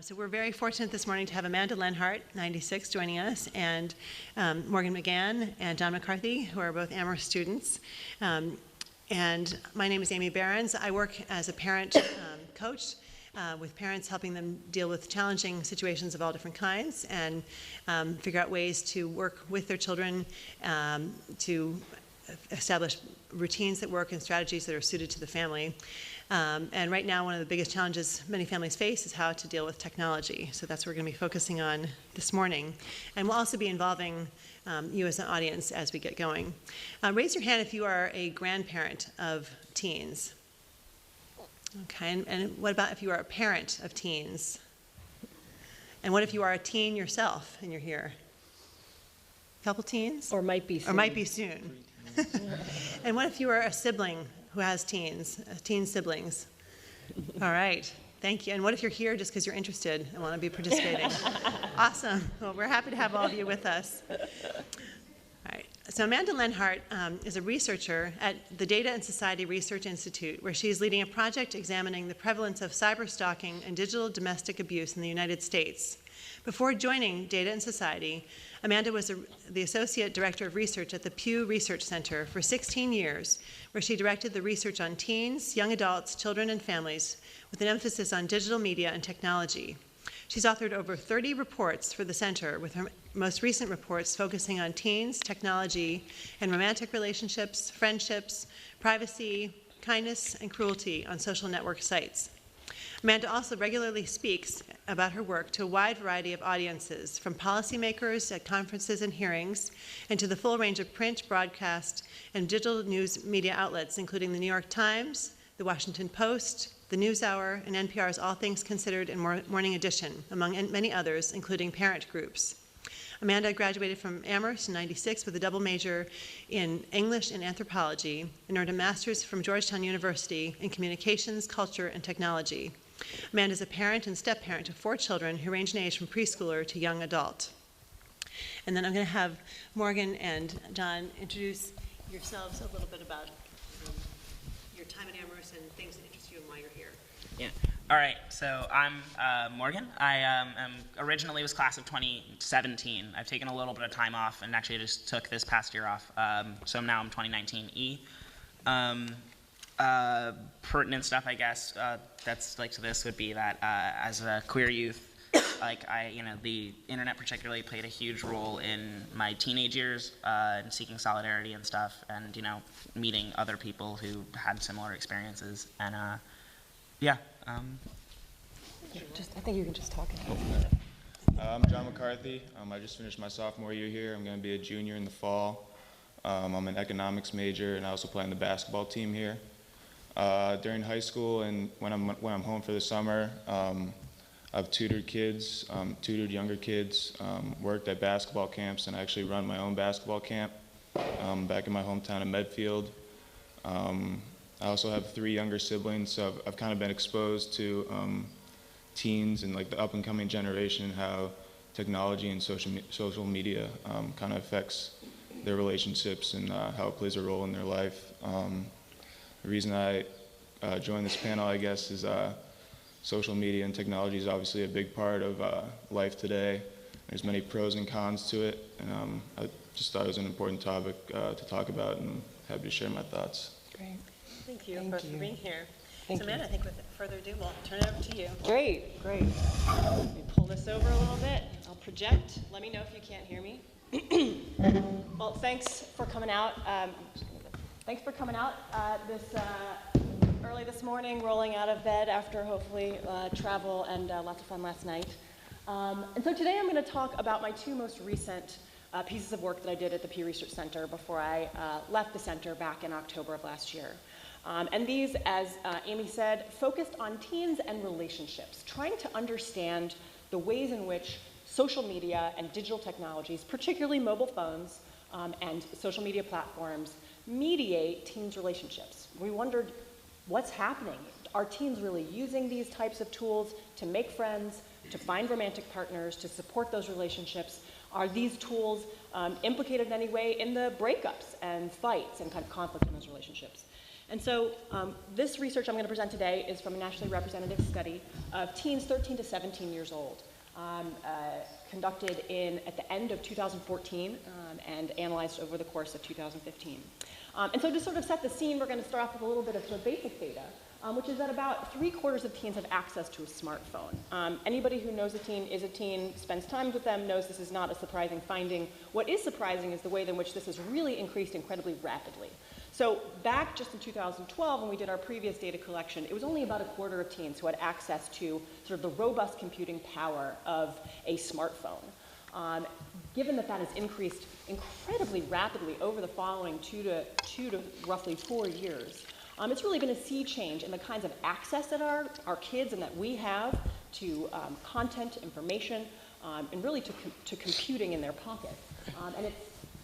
So we're very fortunate this morning to have Amanda Lenhart, 96, joining us, and Morgan McGann and John McCarthy, who are both Amherst students. And my name is Amy Behrens. I work as a parent coach with parents, helping them deal with challenging situations of all different kinds and figure out ways to work with their children to establish routines that work and strategies that are suited to the family. And right now, one of the biggest challenges many families face is how to deal with technology. So that's what we're going to be focusing on this morning. And we'll also be involving you as an audience as we get going. Raise your hand if you are a grandparent of teens. Okay, and what about if you are a parent of teens? And what if you are a teen yourself and you're here? A couple teens? Or might be soon. Or might be soon. And what if you are a sibling who has teens, teen siblings? All right, thank you. And what if you're here just because you're interested and want to be participating? Awesome. Well, we're happy to have all of you with us. All right. So Amanda Lenhart is a researcher at the Data and Society Research Institute, where she is leading a project examining the prevalence of cyberstalking and digital domestic abuse in the United States. Before joining Data and Society, Amanda was the Associate Director of Research at the Pew Research Center for 16 years, where she directed the research on teens, young adults, children, and families, with an emphasis on digital media and technology. She's authored over 30 reports for the center, with her most recent reports focusing on teens, technology, and romantic relationships, friendships, privacy, kindness, and cruelty on social network sites. Amanda also regularly speaks about her work to a wide variety of audiences, from policymakers at conferences and hearings, and to the full range of print, broadcast, and digital news media outlets, including the New York Times, the Washington Post, the NewsHour, and NPR's All Things Considered and Morning Edition, among many others, including parent groups. Amanda graduated from Amherst in '96 with a double major in English and anthropology and earned a master's from Georgetown University in communications, culture, and technology. Amanda is a parent and step-parent to 4 children who range in age from preschooler to young adult. And then I'm going to have Morgan and John introduce yourselves a little bit about your time at Amherst and things that interest you and why you're here. Yeah. All right. So I'm Morgan. I originally was class of 2017. I've taken a little bit of time off and actually just took this past year off. So now I'm 2019E. Pertinent stuff, I guess, that's like to this would be that as a queer youth, the internet particularly played a huge role in my teenage years in seeking solidarity and stuff, and meeting other people who had similar experiences, and yeah. I think you can just talk. I'm John McCarthy. I just finished my sophomore year here. I'm going to be a junior in the fall. I'm an economics major, and I also play on the basketball team here. During high school and when I'm home for the summer, I've tutored kids, tutored younger kids, worked at basketball camps, and I actually run my own basketball camp back in my hometown of Medfield. I also have 3 younger siblings, so I've kind of been exposed to teens and like the up-and-coming generation and how technology and social media kind of affects their relationships and how it plays a role in their life. The reason I joined this panel, I guess, is social media and technology is obviously a big part of life today. There's many pros and cons to it, and I just thought it was an important topic to talk about, and happy to share my thoughts. Great. Thank you Thank both you. for being here. Thank So Amanda, I think with further ado, we'll turn it over to you. Great. Let me pull this over a little bit. I'll project. Let me know if you can't hear me. Well, thanks for coming out. Early this morning, rolling out of bed after hopefully travel and lots of fun last night. And so today I'm going to talk about my 2 most recent pieces of work that I did at the Pew Research Center before I left the center back in October of last year. And these, as Amy said, focused on teens and relationships, trying to understand the ways in which social media and digital technologies, particularly mobile phones and social media platforms, mediate teens' relationships. We wondered, what's happening? Are teens really using these types of tools to make friends, to find romantic partners, to support those relationships? Are these tools implicated in any way in the breakups and fights and kind of conflict in those relationships? And so this research I'm going to present today is from a nationally representative study of teens 13 to 17 years old, conducted at the end of 2014 and analyzed over the course of 2015. And so to sort of set the scene, we're going to start off with a little bit of sort of basic data, which is that about 3/4 of teens have access to a smartphone. Anybody who knows a teen, is a teen, spends time with them, knows this is not a surprising finding. What is surprising is the way in which this has really increased incredibly rapidly. So back just in 2012, when we did our previous data collection, it was only about 1/4 of teens who had access to sort of the robust computing power of a smartphone. Given that that has increased incredibly rapidly over the following two to roughly 4 years, it's really been a sea change in the kinds of access that our kids and that we have to content, information, and really to computing in their pockets. And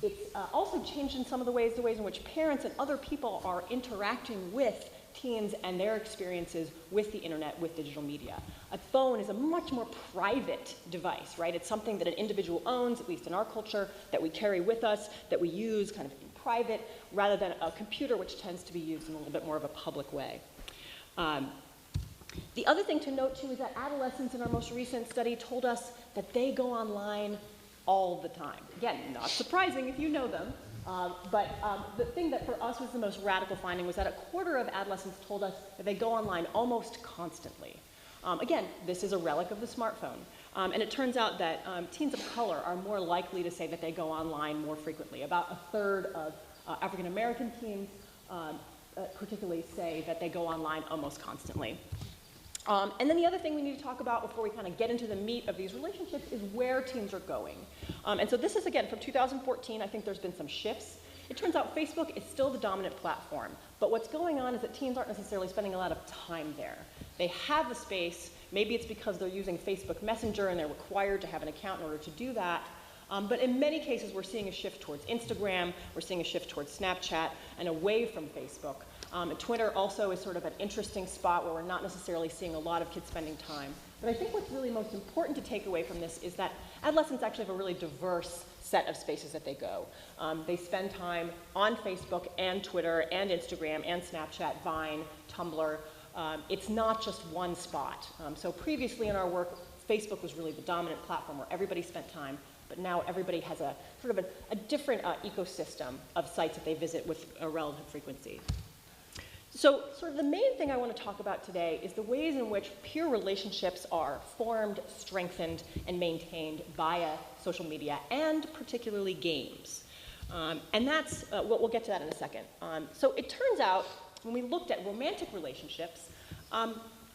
it's also changed in some of the ways in which parents and other people are interacting with teens and their experiences with the internet, with digital media. A phone is a much more private device, right? It's something that an individual owns, at least in our culture, that we carry with us, that we use kind of in private, rather than a computer, which tends to be used in a little bit more of a public way. The other thing to note, too, is that adolescents in our most recent study told us that they go online all the time. Again, not surprising if you know them, but the thing that for us was the most radical finding was that 1/4 of adolescents told us that they go online almost constantly. Again, this is a relic of the smartphone. And it turns out that teens of color are more likely to say that they go online more frequently. About 1/3 of African American teens particularly say that they go online almost constantly. And then the other thing we need to talk about before we kind of get into the meat of these relationships is where teens are going. And so this is, again, from 2014. I think there's been some shifts. It turns out Facebook is still the dominant platform. But what's going on is that teens aren't necessarily spending a lot of time there. They have the space. Maybe it's because they're using Facebook Messenger and they're required to have an account in order to do that. But in many cases, we're seeing a shift towards Instagram. We're seeing a shift towards Snapchat and away from Facebook. And Twitter also is sort of an interesting spot where we're not necessarily seeing a lot of kids spending time. But I think what's really most important to take away from this is that adolescents actually have a really diverse set of spaces that they go. They spend time on Facebook and Twitter and Instagram and Snapchat, Vine, Tumblr. It's not just one spot. So previously in our work, Facebook was really the dominant platform where everybody spent time. But now everybody has a sort of a different ecosystem of sites that they visit with a relative frequency. So sort of the main thing I want to talk about today is the ways in which peer relationships are formed, strengthened, and maintained via social media, and particularly games. And that's, we'll get to that in a second. So it turns out, when we looked at romantic relationships,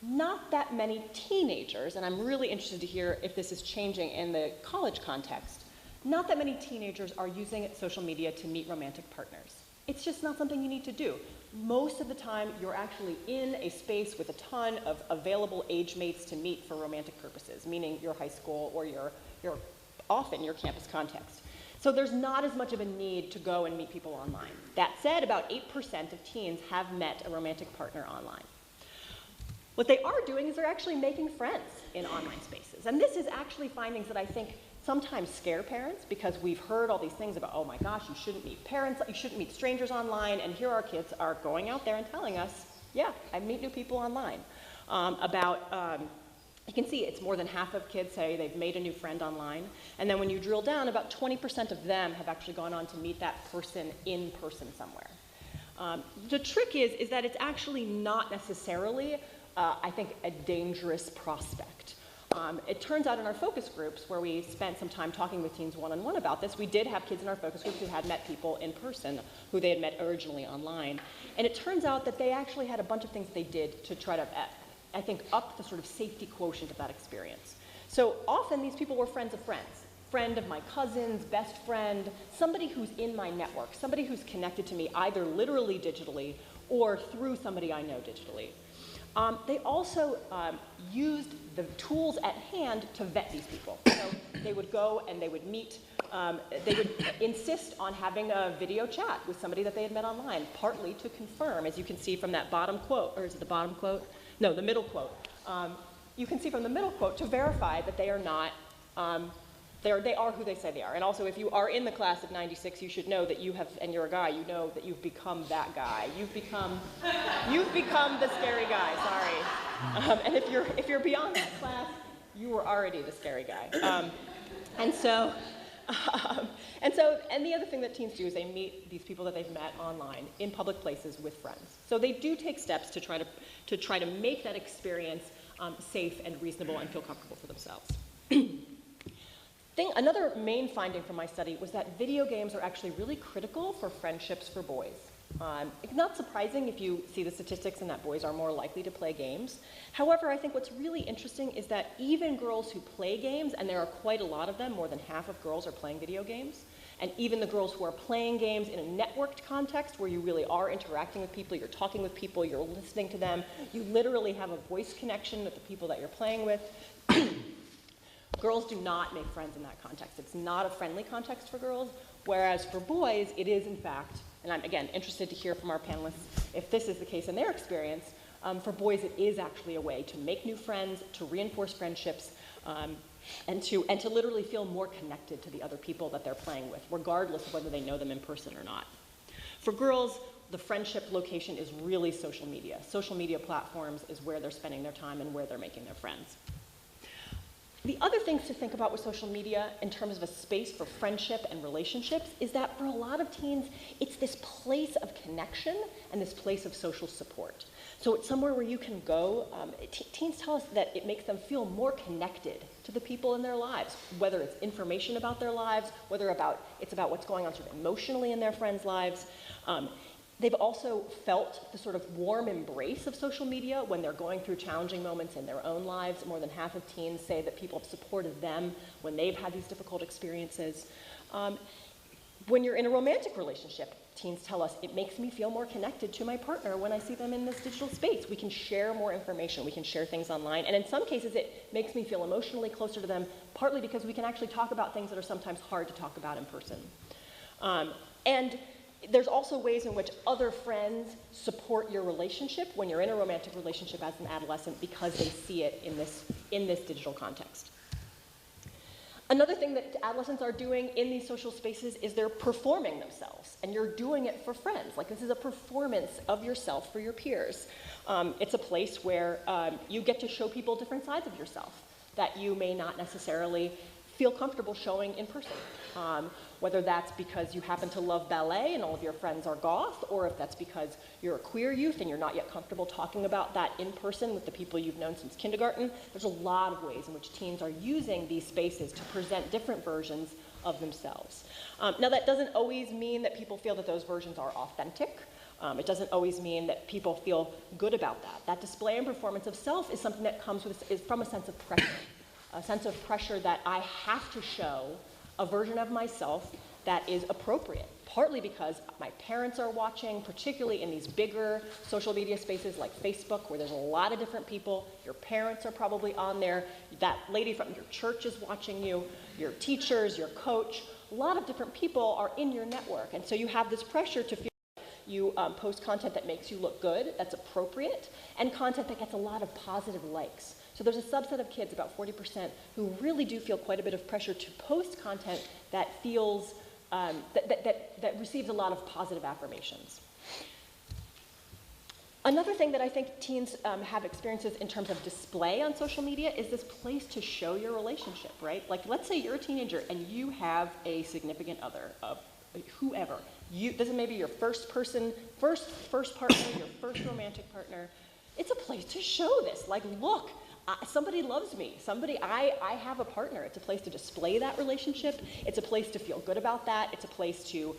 not that many teenagers, and I'm really interested to hear if this is changing in the college context, not that many teenagers are using social media to meet romantic partners. It's just not something you need to do. Most of the time, you're actually in a space with a ton of available age mates to meet for romantic purposes, meaning your high school or your often your campus context. So there's not as much of a need to go and meet people online. That said, about 8% of teens have met a romantic partner online. What they are doing is they're actually making friends in online spaces. And this is actually findings that I think sometimes scare parents, because we've heard all these things about, oh my gosh, you shouldn't meet parents, you shouldn't meet strangers online, and here our kids are going out there and telling us, yeah, I meet new people online. You can see it's more than half of kids say they've made a new friend online, and then when you drill down, about 20% of them have actually gone on to meet that person in person somewhere. The trick is that it's actually not necessarily, I think, a dangerous prospect. It turns out in our focus groups, where we spent some time talking with teens one-on-one about this, we did have kids in our focus groups who had met people in person who they had met originally online. And it turns out that they actually had a bunch of things they did to try to, I think, up the sort of safety quotient of that experience. So often these people were friends of friends. Friend of my cousin's, best friend, somebody who's in my network, somebody who's connected to me either literally digitally or through somebody I know digitally. They also used the tools at hand to vet these people. So they would go and they would meet, they would insist on having a video chat with somebody that they had met online, partly to confirm, as you can see from that bottom quote, or is it the bottom quote? No, the middle quote. You can see from the middle quote to verify that they are not They are who they say they are. And also, if you are in the class of 96, you should know that you have, and you're a guy, you know that you've become that guy. You've become the scary guy, sorry. And if you're beyond that class, you were already the scary guy. And the other thing that teens do is they meet these people that they've met online in public places with friends. So they do take steps to try to make that experience safe and reasonable and feel comfortable for themselves. Another main finding from my study was that video games are actually really critical for friendships for boys. It's not surprising if you see the statistics and that boys are more likely to play games. However, I think what's really interesting is that even girls who play games, and there are quite a lot of them, more than half of girls are playing video games, and even the girls who are playing games in a networked context where you really are interacting with people, you're talking with people, you're listening to them, you literally have a voice connection with the people that you're playing with. Girls do not make friends in that context. It's not a friendly context for girls, whereas for boys, it is in fact, and I'm again interested to hear from our panelists if this is the case in their experience, for boys it is actually a way to make new friends, to reinforce friendships, and to literally feel more connected to the other people that they're playing with, regardless of whether they know them in person or not. For girls, the friendship location is really social media. Social media platforms is where they're spending their time and where they're making their friends. The other things to think about with social media in terms of a space for friendship and relationships is that for a lot of teens, it's this place of connection and this place of social support. So it's somewhere where you can go. Teens tell us that it makes them feel more connected to the people in their lives, whether it's information about their lives, whether it's about what's going on sort of emotionally in their friends' lives. They've also felt the sort of warm embrace of social media when they're going through challenging moments in their own lives. More than half of teens say that people have supported them when they've had these difficult experiences. When you're in a romantic relationship, teens tell us, it makes me feel more connected to my partner when I see them in this digital space. We can share more information, we can share things online, and in some cases it makes me feel emotionally closer to them, partly because we can actually talk about things that are sometimes hard to talk about in person. And there's also ways in which other friends support your relationship when you're in a romantic relationship as an adolescent because they see it in this digital context. Another thing that adolescents are doing in these social spaces is they're performing themselves, and you're doing it for friends. Like, this is a performance of yourself for your peers. It's a place where you get to show people different sides of yourself that you may not necessarily feel comfortable showing in person. Whether that's because you happen to love ballet and all of your friends are goth, or if that's because you're a queer youth and you're not yet comfortable talking about that in person with the people you've known since kindergarten. There's a lot of ways in which teens are using these spaces to present different versions of themselves. Now, that doesn't always mean that people feel that those versions are authentic. It doesn't always mean that people feel good about that. That display and performance of self is something that comes from a sense of pressure. A sense of pressure that I have to show a version of myself that is appropriate, partly because my parents are watching, particularly in these bigger social media spaces like Facebook, where there's a lot of different people. Your parents are probably on there. That lady from your church is watching you, your teachers, your coach. A lot of different people are in your network, and so you have this pressure to feel you post content that makes you look good, that's appropriate, and content that gets a lot of positive likes. So there's a subset of kids, about 40%, who really do feel quite a bit of pressure to post content that feels, that receives a lot of positive affirmations. Another thing that I think teens have experiences in terms of display on social media is this place to show your relationship, right? Like, let's say you're a teenager and you have a significant other, whoever. This is maybe your first partner, your first romantic partner. It's a place to show this, like, look, somebody loves me. I have a partner. It's a place to display that relationship. It's a place to feel good about that. It's a place to,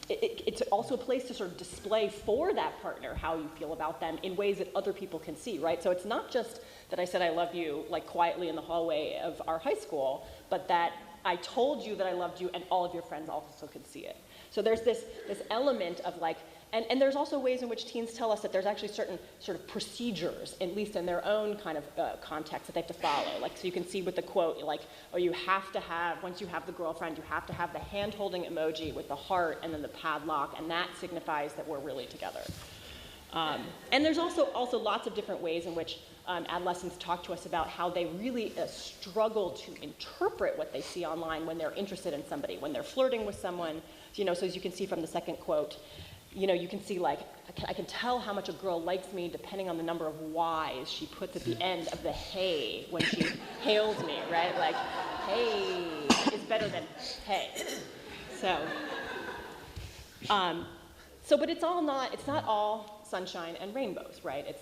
it's also a place to sort of display for that partner how you feel about them in ways that other people can see, right? So it's not just that I said I love you, like, quietly in the hallway of our high school, but that I told you that I loved you and all of your friends also could see it. So there's this element of, like, and there's also ways in which teens tell us that there's actually certain sort of procedures, at least in their own kind of context, that they have to follow. Like, so you can see with the quote, like, oh, you have to have, once you have the girlfriend, you have to have the hand-holding emoji with the heart and then the padlock, and that signifies that we're really together. And there's also lots of different ways in which adolescents talk to us about how they really struggle to interpret what they see online when they're interested in somebody, when they're flirting with someone. So as you can see from the second quote, you can see like, I can tell how much a girl likes me depending on the number of Y's she puts at the end of the hey when she hails me, right? Like, hey is better than hey. But it's not all sunshine and rainbows, right?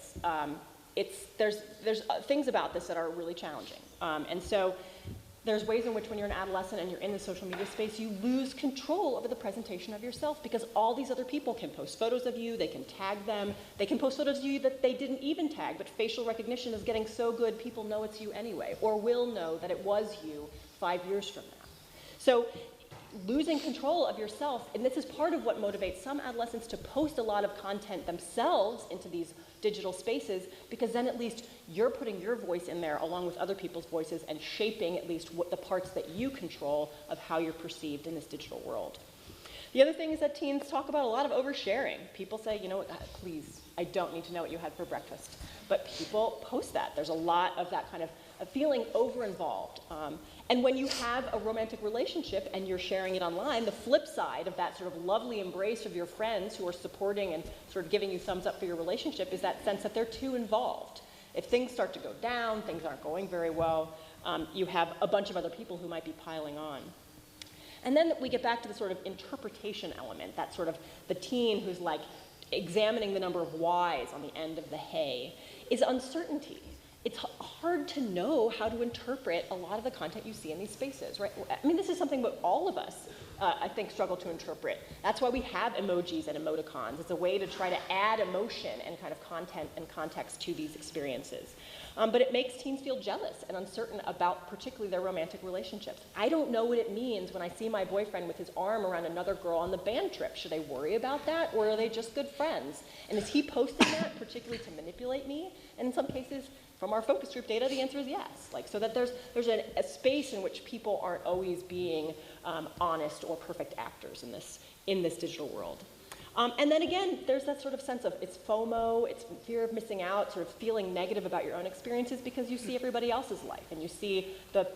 There's things about this that are really challenging. And so there's ways in which when you're an adolescent and you're in the social media space, you lose control over the presentation of yourself because all these other people can post photos of you, they can tag them, they can post photos of you that they didn't even tag, but facial recognition is getting so good people know it's you anyway, or will know that it was you 5 years from now. So losing control of yourself, and this is part of what motivates some adolescents to post a lot of content themselves into these digital spaces, because then at least you're putting your voice in there along with other people's voices and shaping at least what the parts that you control of how you're perceived in this digital world. The other thing is that teens talk about a lot of oversharing. People say, you know what, please, I don't need to know what you had for breakfast. But people post that. There's a lot of that kind of feeling over-involved. And when you have a romantic relationship and you're sharing it online, the flip side of that sort of lovely embrace of your friends who are supporting and sort of giving you thumbs up for your relationship is that sense that they're too involved. If things start to go down, things aren't going very well, you have a bunch of other people who might be piling on. And then we get back to the sort of interpretation element, that sort of the teen who's like examining the number of Y's on the end of the hey, is uncertainty. It's hard to know how to interpret a lot of the content you see in these spaces, right? I mean, this is something that all of us, I think, struggle to interpret. That's why we have emojis and emoticons. It's a way to try to add emotion and kind of content and context to these experiences. But it makes teens feel jealous and uncertain about particularly their romantic relationships. I don't know what it means when I see my boyfriend with his arm around another girl on the band trip. Should I worry about that, or are they just good friends? And is he posting that particularly to manipulate me? And in some cases, from our focus group data, the answer is yes. So that there's a space in which people aren't always being honest or perfect actors in this digital world. And then again, there's that sort of sense of it's FOMO, it's fear of missing out, sort of feeling negative about your own experiences because you see everybody else's life and you see the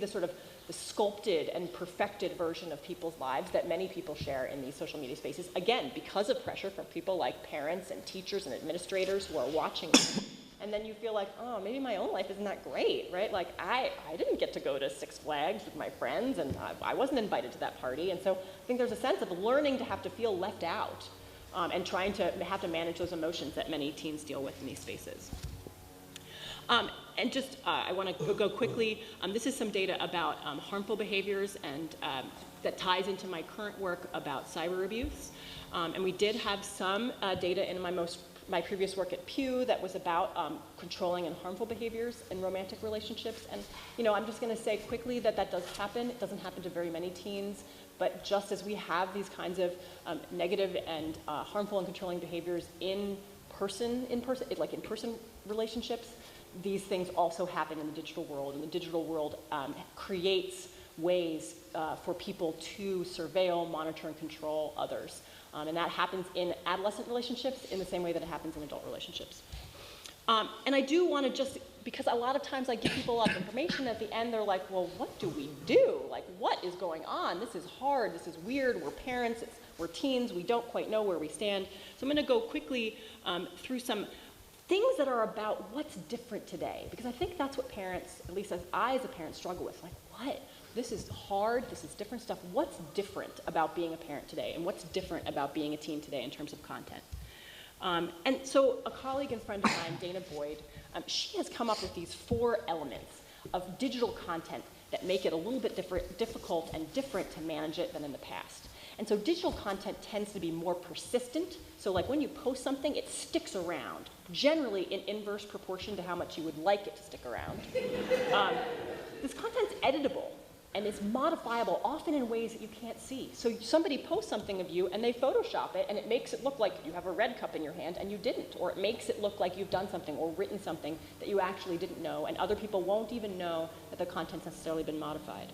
sort of the sculpted and perfected version of people's lives that many people share in these social media spaces. Again, because of pressure from people like parents and teachers and administrators who are watching them. And then you feel like, oh, maybe my own life isn't that great, right? Like, I didn't get to go to Six Flags with my friends, and I wasn't invited to that party. And so I think there's a sense of learning to have to feel left out and trying to have to manage those emotions that many teens deal with in these spaces. And just, I want to go quickly. This is some data about harmful behaviors, and that ties into my current work about cyber abuse. And we did have some data in my previous work at Pew that was about controlling and harmful behaviors in romantic relationships. And I'm just going to say quickly that does happen. It doesn't happen to very many teens, but just as we have these kinds of negative and harmful and controlling behaviors in person relationships, these things also happen in the digital world. And the digital world creates ways for people to surveil, monitor, and control others. And that happens in adolescent relationships in the same way that it happens in adult relationships. And I do want to just, because a lot of times I give people a lot of information, at the end they're like, well, what do we do? Like, what is going on? This is hard, this is weird, we're parents, we're teens, we don't quite know where we stand. So I'm going to go quickly through some things that are about what's different today, because I think that's what parents, at least as I as a parent, struggle with. Like, what? This is hard, this is different stuff. What's different about being a parent today, and what's different about being a teen today in terms of content? And so a colleague and friend of mine, Dana Boyd, she has come up with these 4 elements of digital content that make it a little bit difficult and different to manage it than in the past. And so digital content tends to be more persistent. So like when you post something, it sticks around, generally in inverse proportion to how much you would like it to stick around. This content's editable and it's modifiable, often in ways that you can't see. So somebody posts something of you and they Photoshop it and it makes it look like you have a red cup in your hand and you didn't, or it makes it look like you've done something or written something that you actually didn't know, and other people won't even know that the content's necessarily been modified.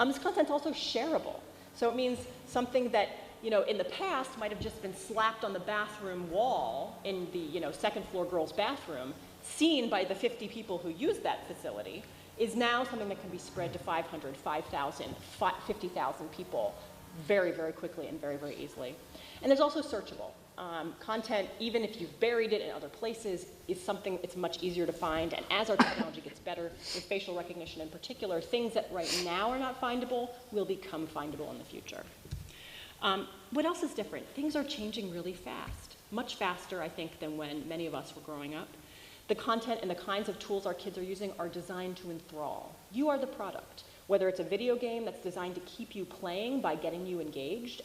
This content's also shareable. So it means something that in the past might have just been slapped on the bathroom wall in the second floor girl's bathroom seen by the 50 people who use that facility is now something that can be spread to 500, 5,000, 50,000 people very, very quickly and very, very easily. And there's also searchable. Content, even if you've buried it in other places, is something it's much easier to find. And as our technology gets better, with facial recognition in particular, things that right now are not findable will become findable in the future. What else is different? Things are changing really fast, much faster, I think, than when many of us were growing up. The content and the kinds of tools our kids are using are designed to enthrall. You are the product. Whether it's a video game that's designed to keep you playing by getting you engaged,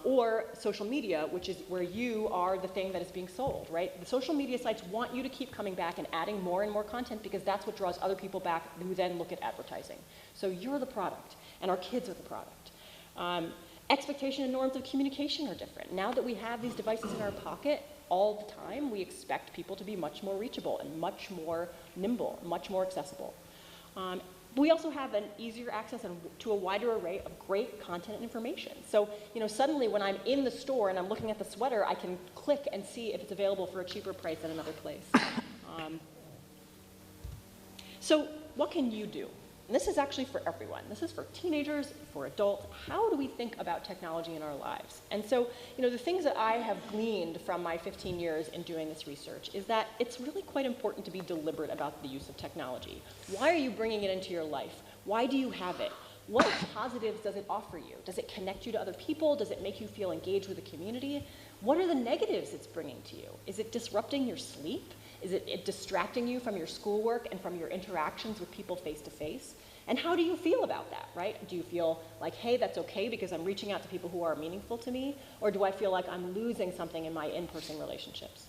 or social media, which is where you are the thing that is being sold, right? The social media sites want you to keep coming back and adding more and more content because that's what draws other people back who then look at advertising. So you're the product, and our kids are the product. Expectation and norms of communication are different. Now that we have these devices in our pocket all the time, we expect people to be much more reachable and much more nimble, much more accessible. We also have an easier access to a wider array of great content and information. So, suddenly when I'm in the store and I'm looking at the sweater, I can click and see if it's available for a cheaper price at another place. So what can you do? And this is actually for everyone. This is for teenagers, for adults. How do we think about technology in our lives? And so, the things that I have gleaned from my 15 years in doing this research is that it's really quite important to be deliberate about the use of technology. Why are you bringing it into your life? Why do you have it? What positives does it offer you? Does it connect you to other people? Does it make you feel engaged with the community? What are the negatives it's bringing to you? Is it disrupting your sleep? Is it distracting you from your schoolwork and from your interactions with people face to face? And how do you feel about that, right? Do you feel like, hey, that's okay because I'm reaching out to people who are meaningful to me? Or do I feel like I'm losing something in my in-person relationships?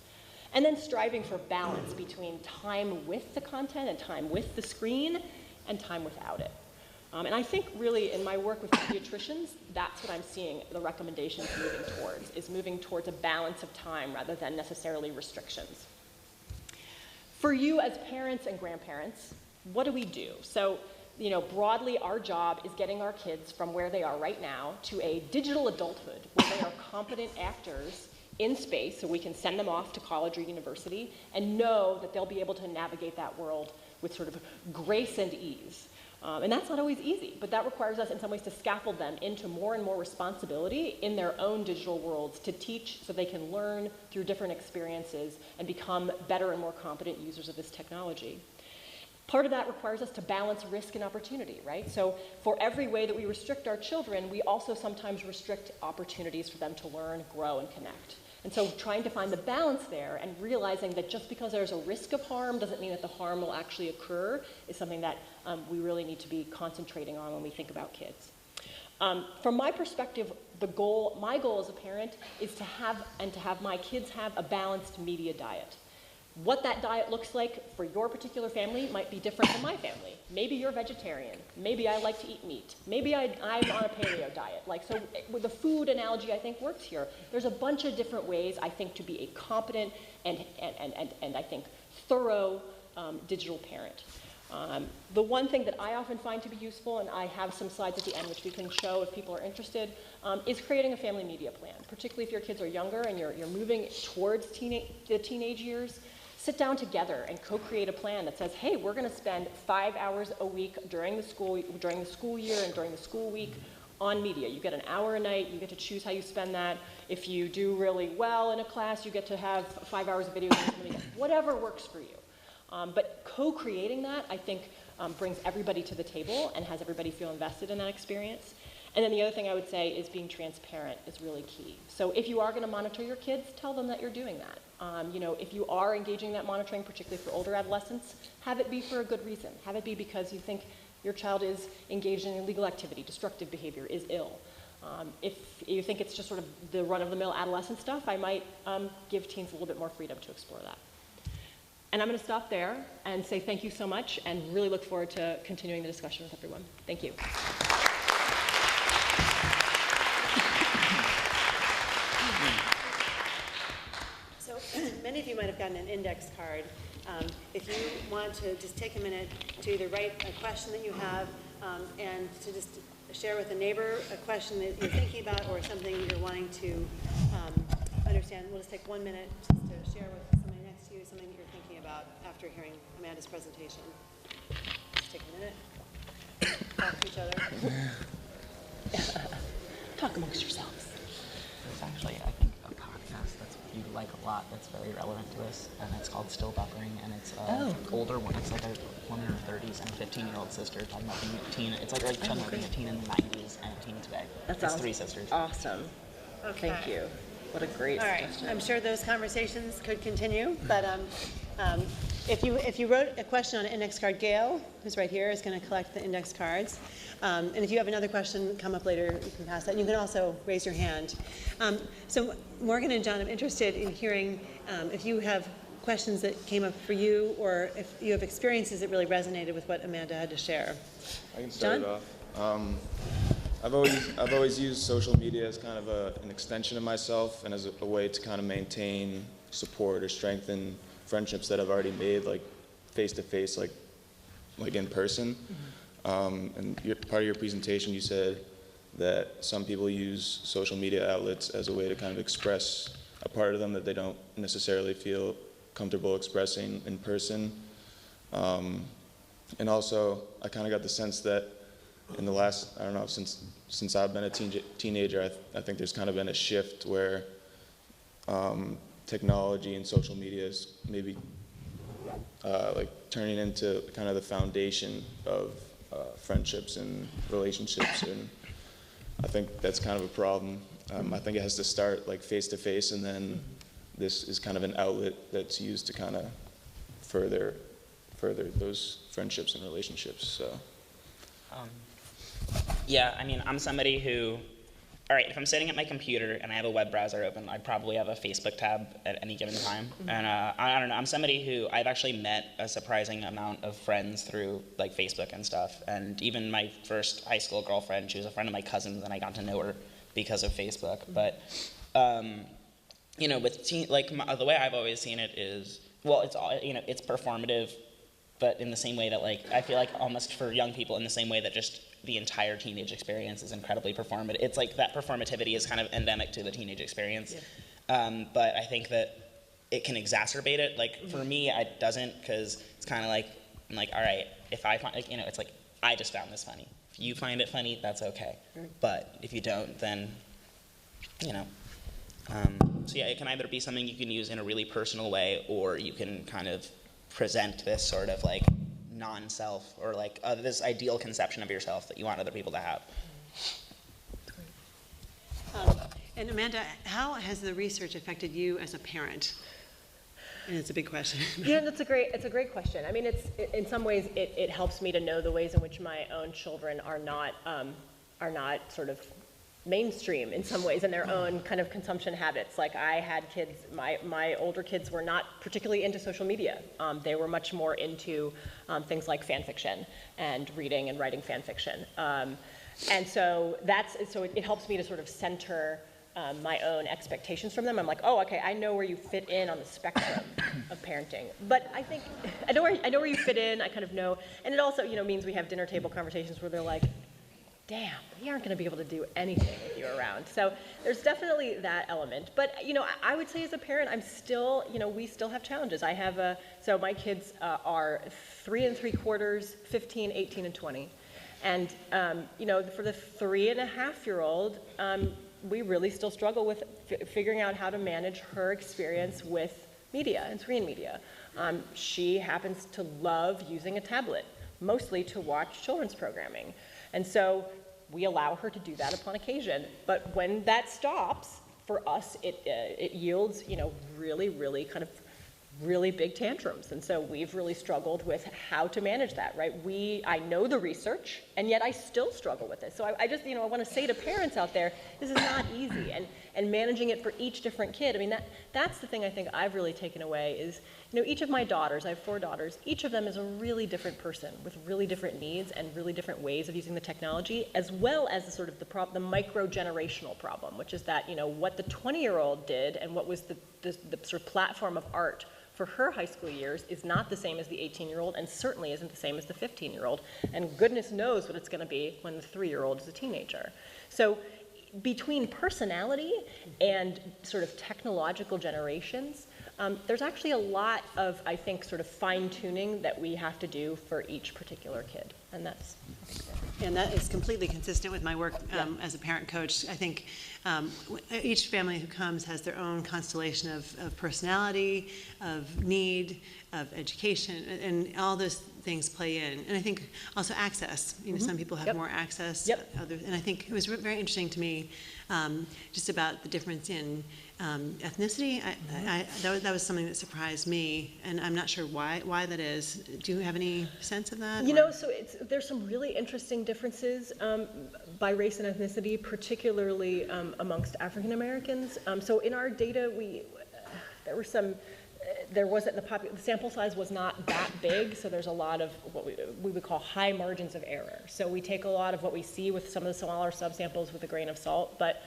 And then striving for balance between time with the content and time with the screen and time without it. And I think really in my work with pediatricians, that's what I'm seeing the recommendations moving towards a balance of time rather than necessarily restrictions. For you as parents and grandparents, what do we do? So, broadly, our job is getting our kids from where they are right now to a digital adulthood where they are competent actors in space so we can send them off to college or university and know that they'll be able to navigate that world with sort of grace and ease. And that's not always easy, but that requires us in some ways to scaffold them into more and more responsibility in their own digital worlds to teach so they can learn through different experiences and become better and more competent users of this technology. Part of that requires us to balance risk and opportunity, right? So for every way that we restrict our children, we also sometimes restrict opportunities for them to learn, grow, and connect. And so trying to find the balance there and realizing that just because there's a risk of harm doesn't mean that the harm will actually occur is something that we really need to be concentrating on when we think about kids. From my perspective, my goal as a parent is to have my kids have a balanced media diet. What that diet looks like for your particular family might be different than my family. Maybe you're vegetarian. Maybe I like to eat meat. Maybe I'm on a paleo diet. So with the food analogy I think works here. There's a bunch of different ways I think to be a competent and I think thorough digital parent. The one thing that I often find to be useful, and I have some slides at the end which we can show if people are interested, is creating a family media plan, particularly if your kids are younger and you're moving towards the teenage years. Sit down together and co-create a plan that says, hey, we're going to spend 5 hours a week during the school year and during the school week on media. You get an hour a night. You get to choose how you spend that. If you do really well in a class, you get to have 5 hours of video games. Whatever works for you. But co-creating that, I think, brings everybody to the table and has everybody feel invested in that experience. And then the other thing I would say is being transparent is really key. So if you are going to monitor your kids, tell them that you're doing that. If you are engaging in that monitoring, particularly for older adolescents, have it be for a good reason. Have it be because you think your child is engaged in illegal activity, destructive behavior, is ill. If you think it's just sort of the run-of-the-mill adolescent stuff, I might give teens a little bit more freedom to explore that. And I'm going to stop there and say thank you so much and really look forward to continuing the discussion with everyone. Thank you. So many of you might have gotten an index card. If you want to just take a minute to either write a question that you have and to just share with a neighbor a question that you're thinking about or something you're wanting to understand. We'll just take 1 minute just to share with somebody next to you something that you're thinking about. about after hearing Amanda's presentation? Let's take a minute. Talk to each other. Talk amongst yourselves. There's actually, I think, a podcast that's you like a lot that's very relevant to this, and it's called Still Buffering, and it's older one. It's like a woman in her 30s and a 15-year-old sister talking about being a teen. It's like talking about being a teen in the 90s and a teen today. That It's sounds three sisters. awesome. Okay. Thank you. What a great All right, suggestion. I'm sure those conversations could continue, but if you wrote a question on an index card, Gail, who's right here, is going to collect the index cards. And if you have another question come up later, you can pass that. And you can also raise your hand. So Morgan and John, I'm interested in hearing if you have questions that came up for you, or if you have experiences that really resonated with what Amanda had to share. I can start John? it off. I've always used social media as kind of an extension of myself and as a way to kind of maintain support or strengthen friendships that I've already made, like face to face, like in person. And part of your presentation, you said that some people use social media outlets as a way to kind of express a part of them that they don't necessarily feel comfortable expressing in person. And also, I kind of got the sense that in the last, I don't know, since I've been a teenager, I think there's kind of been a shift where technology and social media is maybe like turning into kind of the foundation of friendships and relationships, and I think that's kind of a problem. I think it has to start like face to face, and then this is kind of an outlet that's used to kind of further those friendships and relationships. So. Yeah, I mean, I'm somebody who, all right, if I'm sitting at my computer and I have a web browser open, I probably have a Facebook tab at any given time. And I don't know, I'm somebody who, I've actually met a surprising amount of friends through like Facebook and stuff. And even my first high school girlfriend, she was a friend of my cousin's, and I got to know her because of Facebook. But, you know, with the way I've always seen it is, well, it's all, you know, it's performative, but in the same way that, like, I feel like almost for young people, in the same way that just the entire teenage experience is incredibly performative. It's like that performativity is kind of endemic to the teenage experience. Yeah. But I think that it can exacerbate it. Like, for me, it doesn't, because it's kind of like, I'm like, all right, if I find, like, you know, it's like, I just found this funny. If you find it funny, that's okay. But if you don't, then, you know. So yeah, it can either be something you can use in a really personal way, or you can kind of present this sort of like non-self, or like this ideal conception of yourself that you want other people to have. And Amanda, how has the research affected you as a parent? And it's a big question. Yeah, it's a great question. I mean, in some ways it helps me to know the ways in which my own children are not sort of mainstream in some ways in their own kind of consumption habits. Like, I had kids, my older kids were not particularly into social media. They were much more into things like fan fiction and reading and writing fan fiction. And so it helps me to sort of center my own expectations from them. I'm like, oh, okay, I know where you fit in on the spectrum of parenting. But I think I know where you fit in. I kind of know, and it also, you know, means we have dinner table conversations where they're like, damn, we aren't going to be able to do anything with you around. So there's definitely that element. But, you know, I would say as a parent, I'm still, you know, we still have challenges. I have so my kids are 3 3/4, 15, 18, and 20. And, you know, for the 3.5-year-old, we really still struggle with figuring out how to manage her experience with media and screen media. She happens to love using a tablet, mostly to watch children's programming. And so we allow her to do that upon occasion. But when that stops, for us, it yields, you know, really kind of really big tantrums. And so we've really struggled with how to manage that, right? I know the research, and yet I still struggle with it. So I just, you know, I want to say to parents out there, this is not easy. And managing it for each different kid, I mean, that's the thing I think I've really taken away is, you know, each of my daughters, I have 4 daughters, each of them is a really different person with really different needs and really different ways of using the technology, as well as the sort of the micro-generational problem, which is that, you know, what the 20-year-old did and what was the sort of platform of art for her high school years is not the same as the 18-year-old, and certainly isn't the same as the 15-year-old. And goodness knows what it's going to be when the 3-year-old is a teenager. So between personality and sort of technological generations, there's actually a lot of, I think, sort of fine-tuning that we have to do for each particular kid, and that's, I think, And that is completely consistent with my work as a parent coach. I think each family who comes has their own constellation of personality, of need, of education, and all those things play in. And I think also access. You know, some people have more access. Others, and I think it was very interesting to me just about the difference in ethnicity. That was something that surprised me, and I'm not sure why that is. Do you have any sense of that? You know, so there's some really interesting differences by race and ethnicity, particularly amongst African Americans. So in our data, the sample size was not that big, so there's a lot of what we would call high margins of error. So we take a lot of what we see with some of the smaller subsamples with a grain of salt, but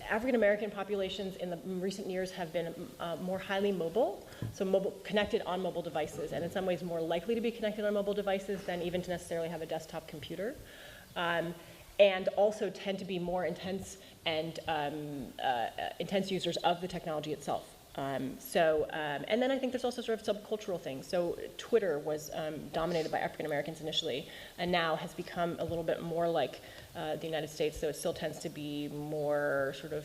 African American populations in the recent years have been more highly mobile, so connected on mobile devices, and in some ways more likely to be connected on mobile devices than even to necessarily have a desktop computer, and also tend to be more intense and intense users of the technology itself. And then I think there's also sort of subcultural things. So Twitter was dominated by African Americans initially, and now has become a little bit more like the United States, so it still tends to be more sort of,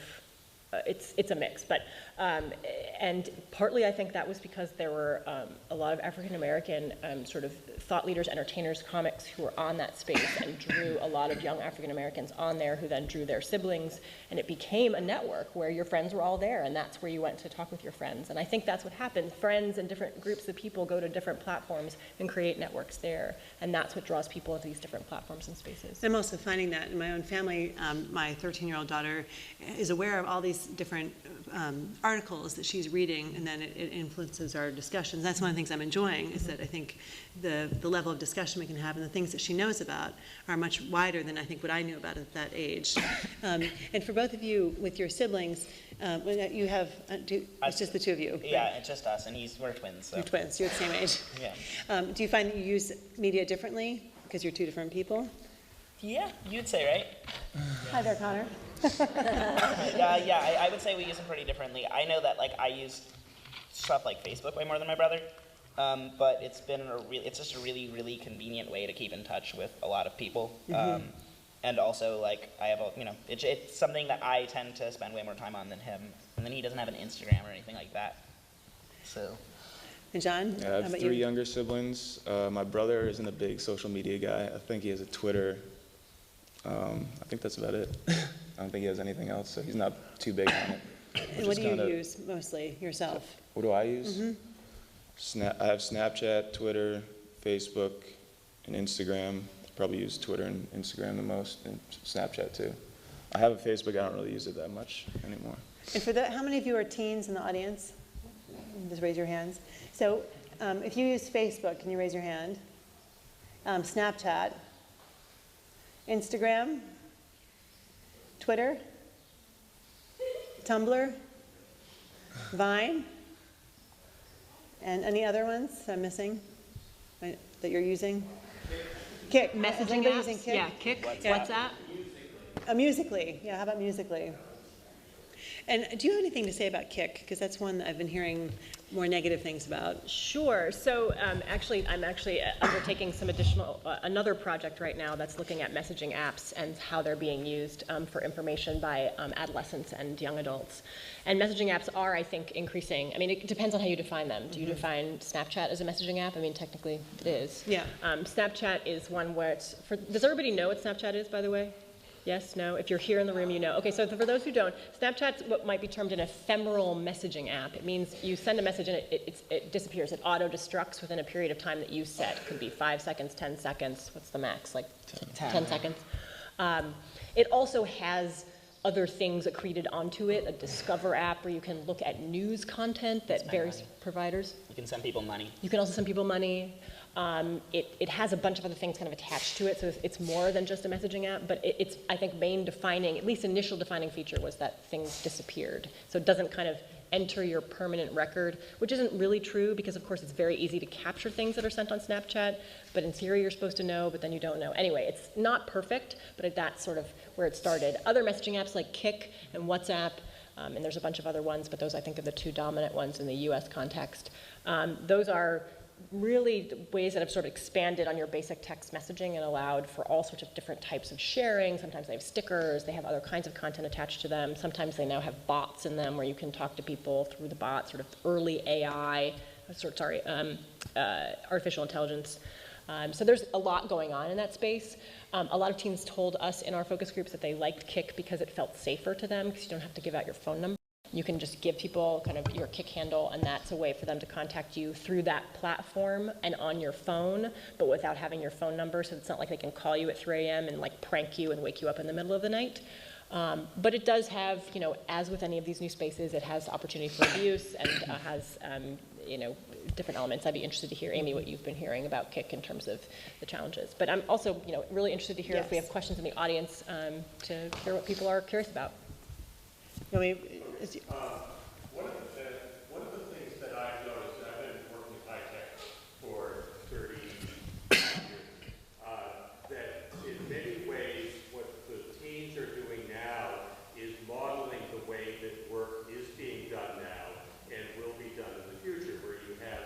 it's a mix. But, and partly I think that was because there were a lot of African American sort of thought leaders, entertainers, comics who were on that space and drew a lot of young African Americans on there who then drew their siblings, and it became a network where your friends were all there, and that's where you went to talk with your friends. And I think that's what happened. Friends and different groups of people go to different platforms and create networks there, and that's what draws people into these different platforms and spaces. I'm also finding that in my own family. My 13-year-old daughter is aware of all these different articles that she's reading, and then it influences our discussions. That's one of the things I'm enjoying, is that I think the level of discussion we can have and the things that she knows about are much wider than I think what I knew about at that age. And for both of you, with your siblings, you have, it's just the two of you, right? Yeah, it's just us, and we're twins. So. You're twins, you're the same age. Yeah. Do you find that you use media differently because you're two different people? Yeah, you'd say, right? Hi there, Connor. I would say we use them pretty differently. I know that I use stuff like Facebook way more than my brother, but it's just a really, really convenient way to keep in touch with a lot of people. And also, I have it's something that I tend to spend way more time on than him, and then he doesn't have an Instagram or anything like that. So. And John? Yeah, I have three younger siblings. My brother isn't a big social media guy. I think he has a Twitter. I think that's about it. I don't think he has anything else, so he's not too big on it. And what do you use mostly yourself? What do I use? I have Snapchat, Twitter, Facebook, and Instagram. Probably use Twitter and Instagram the most, and Snapchat too. I have a Facebook, I don't really use it that much anymore. And for how many of you are teens in the audience? Just raise your hands. So if you use Facebook, can you raise your hand? Snapchat, Instagram, Twitter, Tumblr, Vine, and any other ones I'm missing that you're using? Kik. Messaging Anybody apps? using Kik? Yeah, Kik. Yeah. WhatsApp. Musical.ly. Yeah, how about Musical.ly? And do you have anything to say about Kik? Because that's one that I've been hearing more negative things about. Sure. So actually, I'm undertaking some another project right now that's looking at messaging apps and how they're being used for information by adolescents and young adults. And messaging apps are, I think, increasing. I mean, it depends on how you define them. Do you define Snapchat as a messaging app? I mean, technically, it is. Yeah. Snapchat is one where does everybody know what Snapchat is, by the way? Yes, no? If you're here in the room, you know. Okay, so for those who don't, Snapchat's what might be termed an ephemeral messaging app. It means you send a message and it disappears. It auto-destructs within a period of time that you set. It could be 5 seconds, 10 seconds. What's the max? 10 seconds. It also has other things accreted onto it, a Discover app where you can look at news content that various providers. You can send people money. You can also send people money. It has a bunch of other things kind of attached to it, so it's more than just a messaging app, but its, I think, main defining, at least initial defining feature was that things disappeared. So it doesn't kind of enter your permanent record, which isn't really true because, of course, it's very easy to capture things that are sent on Snapchat, but in theory you're supposed to know, but then you don't know. Anyway, it's not perfect, but that's sort of where it started. Other messaging apps like Kik and WhatsApp and there's a bunch of other ones, but those I think are the two dominant ones in the US context. Those are really ways that have sort of expanded on your basic text messaging and allowed for all sorts of different types of sharing. Sometimes they have stickers, they have other kinds of content attached to them. Sometimes they now have bots in them where you can talk to people through the bot, sort of early AI, artificial intelligence. So there's a lot going on in that space. A lot of teens told us in our focus groups that they liked Kik because it felt safer to them because you don't have to give out your phone number. You can just give people kind of your Kik handle, and that's a way for them to contact you through that platform and on your phone, but without having your phone number, so it's not like they can call you at 3 a.m. and like prank you and wake you up in the middle of the night. But it does have, as with any of these new spaces, it has opportunity for abuse and has, different elements. I'd be interested to hear, Amy, what you've been hearing about Kik in terms of the challenges. But I'm also, really interested to hear if we have questions in the audience to hear what people are curious about. One of the things that I've noticed, and I've been working with high tech for 30 years, that in many ways what the teens are doing now is modeling the way that work is being done now and will be done in the future, where you have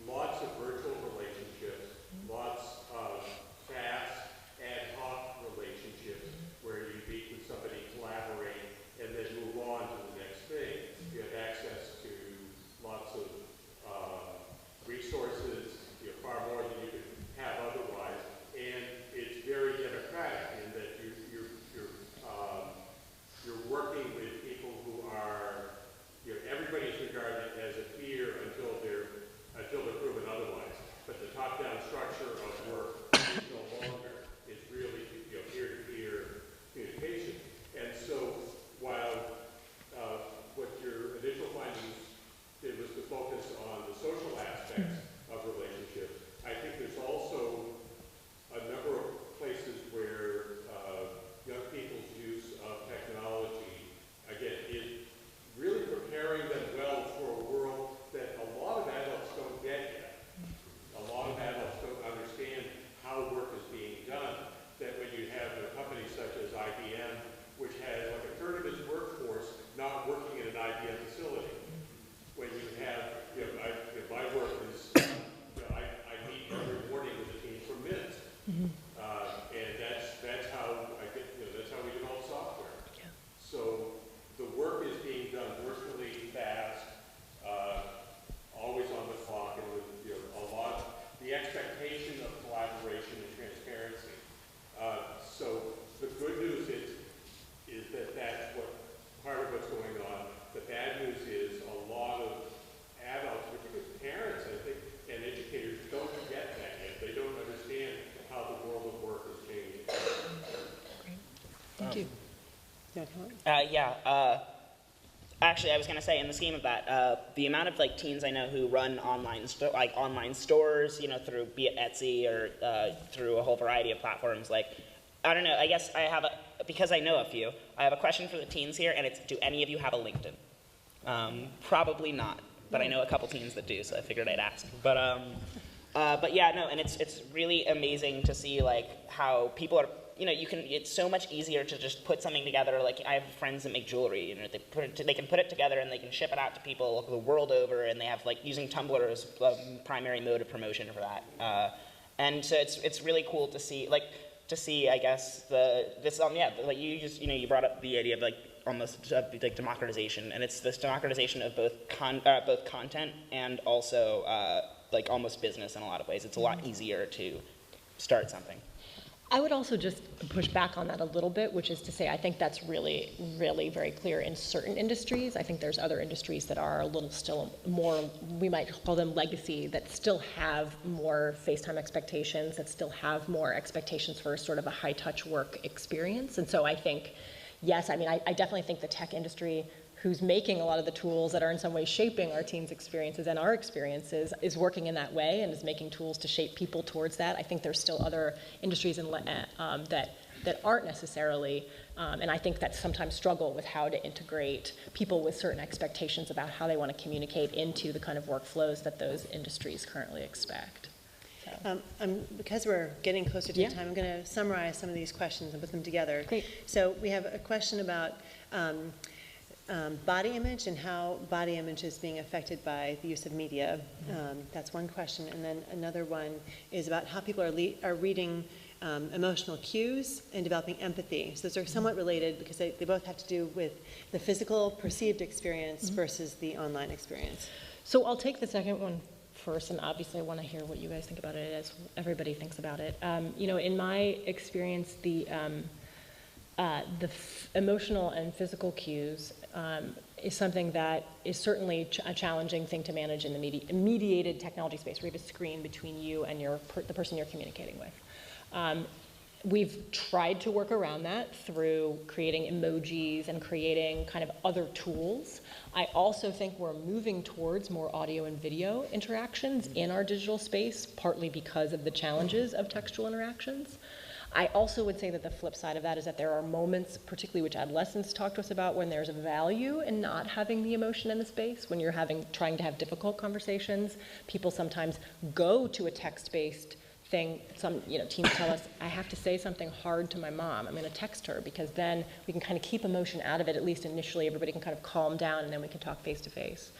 lots of virtual relationships, lots of fast ad hoc relationships where you meet with somebody, collaborate, and then move on to the next thing. You have access to lots of resources, far more than you could have otherwise, and it's very democratic in that you're working with people who are, everybody's regarded as a peer until they're proven otherwise. But the top-down structure of work is no longer. It's really peer-to-peer communication. And so while what your initial findings did was to focus on the social aspects of relationships, I think there's also a number of places where young people's use of technology, again, is really preparing them well for a world that a lot of adults don't get yet. A lot of adults don't understand how work is being done. That when you have a company such as IBM, which has like a third of its workforce not working in an IBM facility. When you have, my work is, I meet every morning with a team for Mint. And that's how I get, that's how we develop software. Yeah. So the work is being done virtually fast, always on the clock, and with the expectation of collaboration and transparency. So the good news is that that's part of what's going on. The bad news is a lot of adults, particularly parents, I think, and educators don't get that yet. They don't understand how the world of work is changing. Thank you. Actually, I was going to say, in the scheme of that, the amount of teens I know who run online stores, through be it Etsy or through a whole variety of platforms, I don't know. I guess I have because I know a few. I have a question for the teens here, and it's: do any of you have a LinkedIn? Probably not, but I know a couple teens that do, so I figured I'd ask. But yeah, no, and it's really amazing to see how people are. It's so much easier to just put something together. I have friends that make jewelry. They can put it together and they can ship it out to people the world over, and they have using Tumblr as a primary mode of promotion for that. And so it's really cool to see I guess you brought up the idea of almost democratization, and it's this democratization of both content and also almost business in a lot of ways. It's a lot easier to start something. I would also just push back on that a little bit, which is to say I think that's really, really very clear in certain industries. I think there's other industries that are a little still more, we might call them legacy, that still have more FaceTime expectations, that still have more expectations for sort of a high-touch work experience. And so I think, yes, I definitely think the tech industry, who's making a lot of the tools that are in some way shaping our teens' experiences and our experiences, is working in that way and is making tools to shape people towards that. I think there's still other industries that aren't necessarily, and I think that sometimes struggle with how to integrate people with certain expectations about how they want to communicate into the kind of workflows that those industries currently expect. Because we're getting closer to the time, I'm going to summarize some of these questions and put them together. Great. So we have a question about body image and how body image is being affected by the use of media. That's one question. And then another one is about how people are reading emotional cues and developing empathy. So those are somewhat related because they both have to do with the physical perceived experience versus the online experience. So I'll take the second one first, and obviously I want to hear what you guys think about it as everybody thinks about it. You know, in my experience, the emotional and physical cues is something that is certainly a challenging thing to manage in the mediated technology space, where you have a screen between you and the person you're communicating with. We've tried to work around that through creating emojis and creating kind of other tools. I also think we're moving towards more audio and video interactions in our digital space, partly because of the challenges of textual interactions. I also would say that the flip side of that is that there are moments, particularly which adolescents talk to us about, when there's a value in not having the emotion in the space, when you're trying to have difficult conversations. People sometimes go to a text-based thing. Some teens tell us, I have to say something hard to my mom. I'm going to text her, because then we can kind of keep emotion out of it, at least initially. Everybody can kind of calm down, and then we can talk face to face.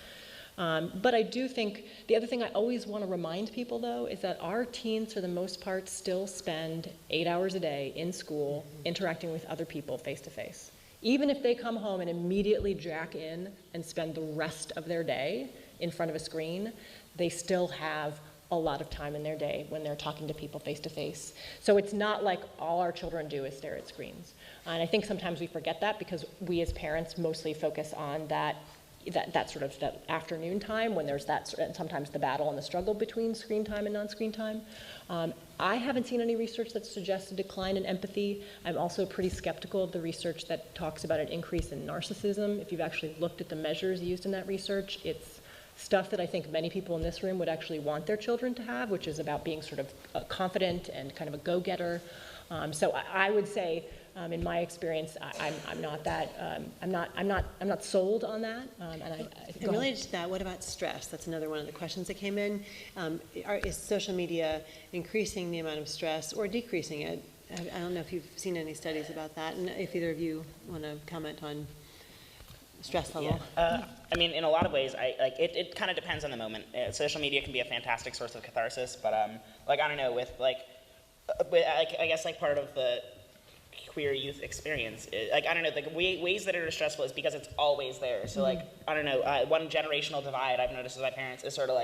But I do think the other thing I always want to remind people, though, is that our teens, for the most part, still spend 8 hours a day in school interacting with other people face to face. Even if they come home and immediately jack in and spend the rest of their day in front of a screen, they still have a lot of time in their day when they're talking to people face to face. So it's not like all our children do is stare at screens. And I think sometimes we forget that, because we as parents mostly focus on that sort of that afternoon time when there's that sometimes the battle and the struggle between screen time and non-screen time. I haven't seen any research that suggests a decline in empathy. I'm also pretty skeptical of the research that talks about an increase in narcissism. If you've actually looked at the measures used in that research, it's stuff that I think many people in this room would actually want their children to have, which is about being sort of confident and kind of a go-getter. So I would say, in my experience, I'm not sold on that. And related to that, what about stress? That's another one of the questions that came in. Is social media increasing the amount of stress or decreasing it? I don't know if you've seen any studies about that, and if either of you want to comment on stress level. Yeah. I mean, in a lot of ways, it kind of depends on the moment. Social media can be a fantastic source of catharsis, but I don't know, I guess part of the queer youth experience, I don't know, ways that it is stressful is because it's always there. So I don't know, one generational divide I've noticed with my parents is sort of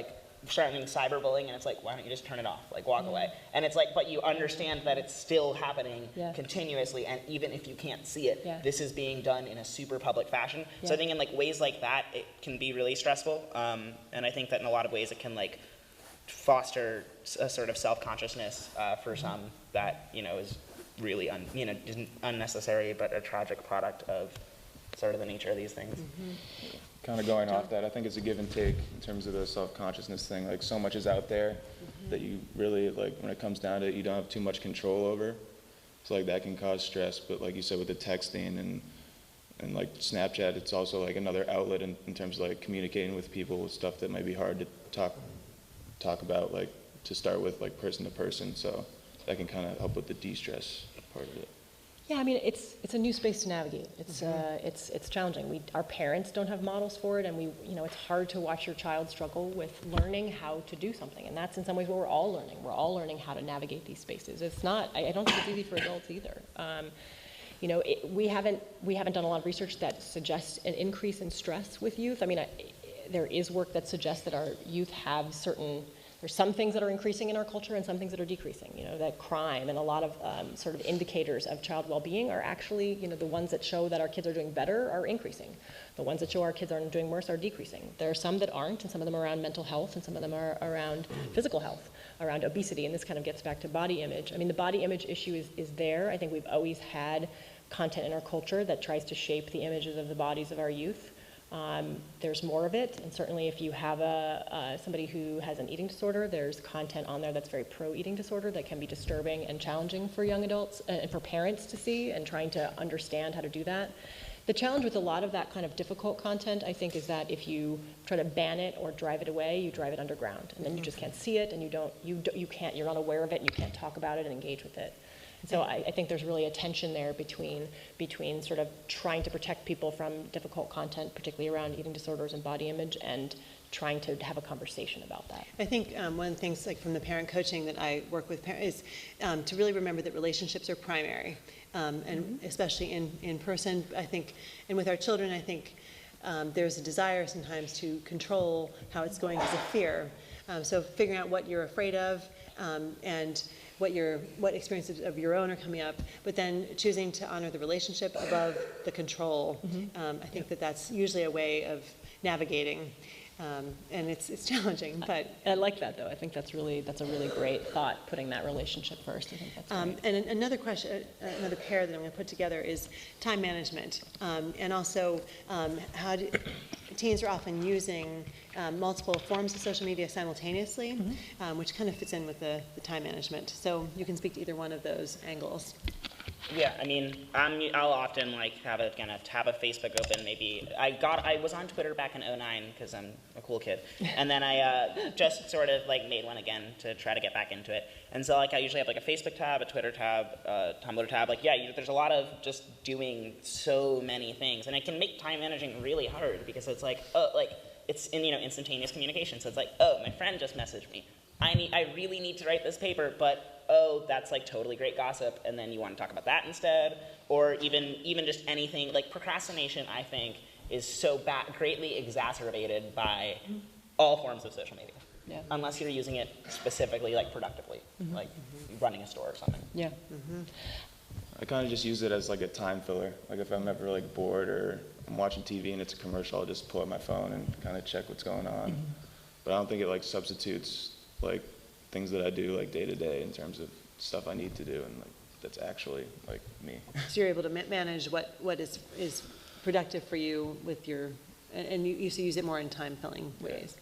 starting cyberbullying, and it's why don't you just turn it off, walk away. And it's but you understand that it's still happening continuously, and even if you can't see it, this is being done in a super public fashion. So I think in ways like that, it can be really stressful. And I think that in a lot of ways it can foster a sort of self-consciousness for some that, is really isn't unnecessary, but a tragic product of sort of the nature of these things. Kind of going off that, I think it's a give and take in terms of the self-consciousness thing. So much is out there that you really, when it comes down to it, you don't have too much control over. So that can cause stress, but like you said, with the texting and Snapchat, it's also another outlet in terms of communicating with people with stuff that might be hard to talk about, to start with, person to person. So that can kind of help with the de-stress part of it. Yeah, I mean, it's a new space to navigate. It's challenging. Our parents don't have models for it, and it's hard to watch your child struggle with learning how to do something, and that's in some ways what we're all learning. We're all learning how to navigate these spaces. It's not. I don't think it's easy for adults either. We haven't done a lot of research that suggests an increase in stress with youth. I mean, there is work that suggests that our youth have there's some things that are increasing in our culture and some things that are decreasing. That crime and a lot of sort of indicators of child well-being are actually, the ones that show that our kids are doing better are increasing. The ones that show our kids aren't doing worse are decreasing. There are some that aren't, and some of them are around mental health, and some of them are around physical health, around obesity, and this kind of gets back to body image. I mean, the body image issue is there. I think we've always had content in our culture that tries to shape the images of the bodies of our youth. There's more of it, and certainly if you have somebody who has an eating disorder, there's content on there that's very pro-eating disorder that can be disturbing and challenging for young adults and for parents to see, and trying to understand how to do that. The challenge with a lot of that kind of difficult content, I think, is that if you try to ban it or drive it away, you drive it underground, and then you just can't see it, and you're not aware of it, and you can't talk about it and engage with it. So I think there's really a tension there between sort of trying to protect people from difficult content, particularly around eating disorders and body image, and trying to have a conversation about that. I think one of the things, like from the parent coaching that I work with parents, is to really remember that relationships are primary, and especially in person. I think, and with our children, I think there's a desire sometimes to control how it's going because of fear. So figuring out what you're afraid of, and what experiences of your own are coming up, but then choosing to honor the relationship above the control. I think that's usually a way of navigating. And it's challenging, but. I like that, though. I think that's a really great thought, putting that relationship first. I think that's great. And another question, another pair that I'm going to put together is time management, and also how teens are often using multiple forms of social media simultaneously, which kind of fits in with the time management. So you can speak to either one of those angles. Yeah, I mean, I'll often like have a Facebook open. Maybe I was on Twitter back in '09 because I'm a cool kid, and then I just sort of like made one again to try to get back into it. And so like I usually have like a Facebook tab, a Twitter tab, Tumblr tab. Like there's a lot of just doing so many things, and it can make time managing really hard because it's like it's in instantaneous communication. So it's like, oh, my friend just messaged me. I really need to write this paper, but oh, that's like totally great gossip, and then you want to talk about that instead, or even just anything like procrastination. I think is so greatly exacerbated by all forms of social media, unless you're using it specifically like productively, like running a store or something. Yeah. I kind of just use it as like a time filler. Like if I'm ever like bored or I'm watching TV and it's a commercial, I'll just pull out my phone and kind of check what's going on. But I don't think it like substitutes like things that I do like day to day in terms of stuff I need to do and like that's actually like me. So you're able to manage what is productive for you with your, and you used to use it more in time-filling ways.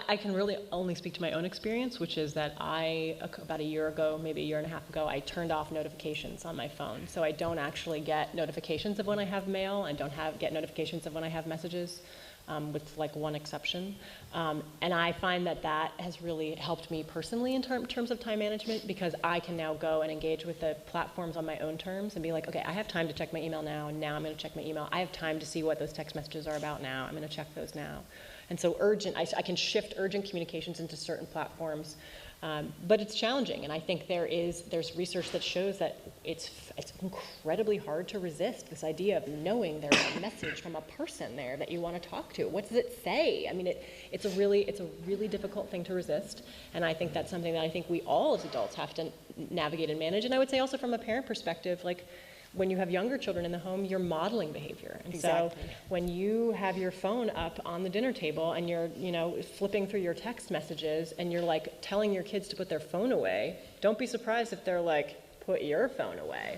I can really only speak to my own experience, which is that about a year ago, maybe a year and a half ago, I turned off notifications on my phone. So I don't actually get notifications of when I have mail. I don't get notifications of when I have messages, with like one exception. And I find that has really helped me personally in terms of time management, because I can now go and engage with the platforms on my own terms and be like, okay, I have time to check my email now, and now I'm going to check my email. I have time to see what those text messages are about now. I'm going to check those now. And so I can shift urgent communications into certain platforms, but it's challenging. And I think there's research that shows that it's incredibly hard to resist this idea of knowing there's a message from a person there that you want to talk to. What does it say? I mean, it's a really difficult thing to resist. And I think that's something that I think we all as adults have to navigate and manage. And I would say also from a parent perspective, like, when you have younger children in the home, you're modeling behavior. And so when you have your phone up on the dinner table and you're, flipping through your text messages and you're like telling your kids to put their phone away, don't be surprised if they're like, put your phone away.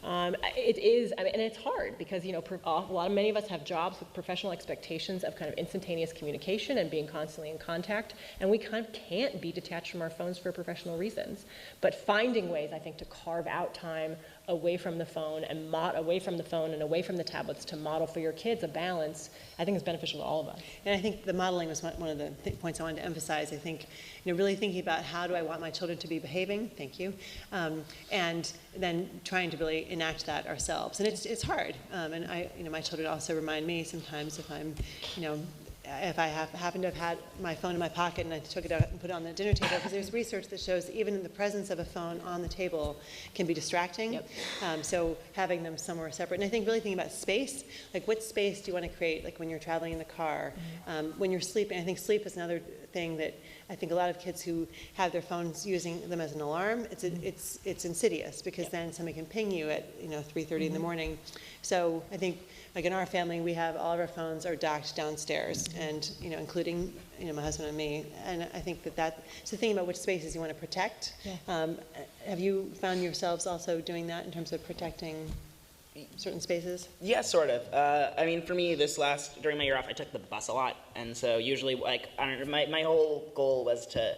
It is, and it's hard because, many of us have jobs with professional expectations of kind of instantaneous communication and being constantly in contact, and we kind of can't be detached from our phones for professional reasons. But finding ways, I think, to carve out time away from the phone and away from the tablets to model for your kids a balance, I think is beneficial to all of us. And I think the modeling was one of the points I wanted to emphasize. I think, really thinking about how do I want my children to be behaving, thank you, and then trying to really enact that ourselves. And it's hard. And my children also remind me sometimes if I'm, if I happen to have had my phone in my pocket and I took it out and put it on the dinner table, because there's research that shows that even in the presence of a phone on the table can be distracting. Yep. So having them somewhere separate. And I think really thinking about space, like what space do you want to create, like when you're traveling in the car, when you're sleeping. I think sleep is another thing that I think a lot of kids who have their phones using them as an alarm, it's insidious, because then somebody can ping you at 3:30 in the morning. So I think, like in our family, we have all of our phones are docked downstairs, and including my husband and me. And I think so thinking about which spaces you want to protect. Yeah. Have you found yourselves also doing that in terms of protecting certain spaces? Yeah, sort of. I mean, for me, during my year off, I took the bus a lot, and so usually, like, I don't know, my whole goal was to